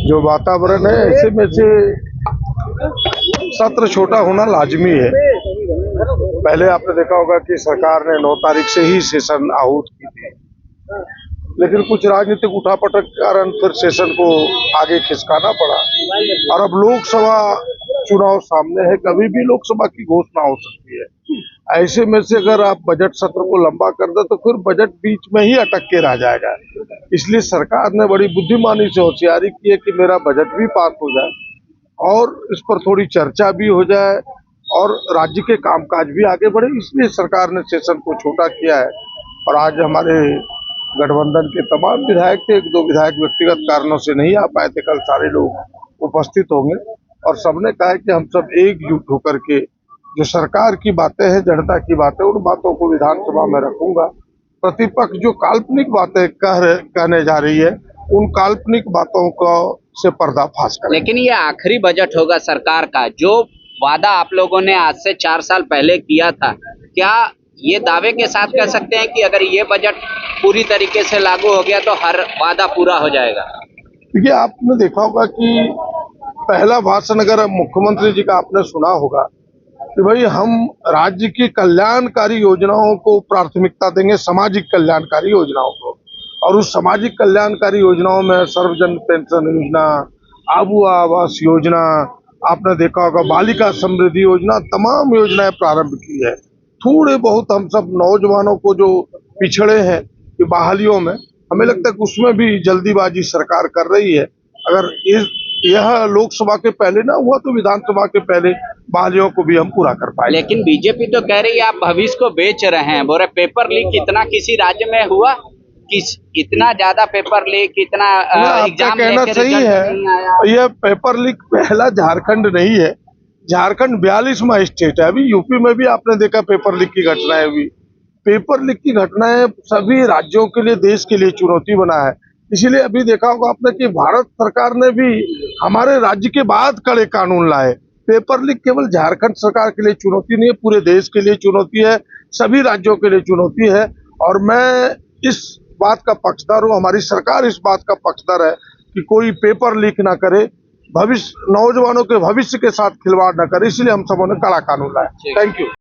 जो वातावरण है ऐसे में से सत्र छोटा होना लाजमी है। पहले आपने देखा होगा कि सरकार ने 9 तारीख से ही सेशन आहूत की थी, लेकिन कुछ राजनीतिक उठापटक के कारण फिर सेशन को आगे खिसकाना पड़ा और अब लोकसभा चुनाव सामने है, कभी भी लोकसभा की घोषणा हो सकती है। ऐसे में से अगर आप बजट सत्र को लंबा कर दे तो फिर बजट बीच में ही अटक के रह जाएगा। इसलिए सरकार ने बड़ी बुद्धिमानी से होशियारी की है कि मेरा बजट भी पास हो जाए और इस पर थोड़ी चर्चा भी हो जाए और राज्य के कामकाज भी आगे बढ़े। इसलिए सरकार ने सेशन को छोटा किया है और आज हमारे गठबंधन के तमाम विधायक थे, 1-2 विधायक व्यक्तिगत कारणों से नहीं आ पाए थे, कल सारे लोग उपस्थित होंगे और सबने कहा है कि हम सब एकजुट होकर के जो सरकार की बातें हैं, जनता की बातें, उन बातों को विधानसभा में रखूंगा। प्रतिपक्ष जो काल्पनिक बातें कहने जा रही है, उन काल्पनिक बातों को से पर्दाफाश करें। लेकिन ये आखिरी बजट होगा सरकार का, जो वादा आप लोगों ने आज से 4 साल पहले किया था, क्या ये दावे के साथ कह सकते हैं कि अगर ये बजट पूरी तरीके से लागू हो गया तो हर वादा पूरा हो जाएगा? देखिए, आपने देखा होगा कि पहला भाषण अगर मुख्यमंत्री जी का आपने सुना होगा कि भाई हम राज्य की कल्याणकारी योजनाओं को प्राथमिकता देंगे, सामाजिक कल्याणकारी योजनाओं को, और उस सामाजिक कल्याणकारी योजनाओं में सर्वजन पेंशन योजना, आबू आवास योजना, आपने देखा होगा बालिका समृद्धि योजना, तमाम योजनाएं प्रारंभ की है। थोड़े बहुत हम सब नौजवानों को जो पिछड़े हैं कि बहालियों में, हमें लगता है कि उसमें भी जल्दीबाजी सरकार कर रही है। अगर यह लोकसभा के पहले ना हुआ तो विधानसभा के पहले बहालियों को भी हम पूरा कर पाए। लेकिन बीजेपी तो कह रही है आप भविष्य को बेच रहे हैं। बोले पेपर लीक इतना किसी राज्य में हुआ, इतना ज्यादा पेपर लीक, इतना एग्जाम कहना सही है। यह पेपर लीक पहला झारखंड नहीं है, झारखंड 42वां स्टेट है। अभी यूपी में भी आपने देखा पेपर लीक की घटनाएं हुई। पेपर लीक की घटनाएं सभी राज्यों के लिए, देश के लिए चुनौती बना है। इसीलिए अभी देखा होगा आपने कि भारत सरकार ने भी हमारे राज्य के बाद कड़े कानून लाए। पेपर लीक केवल झारखंड सरकार के लिए चुनौती नहीं है, पूरे देश के लिए चुनौती है, सभी राज्यों के लिए चुनौती है। और मैं इस बात का पक्षधर हूँ, हमारी सरकार इस बात का पक्षधर है कि कोई पेपर लीक ना करे, नौजवानों के भविष्य के साथ खिलवाड़ न करे। इसलिए हम सबों ने कड़ा कानून लाया। Thank you.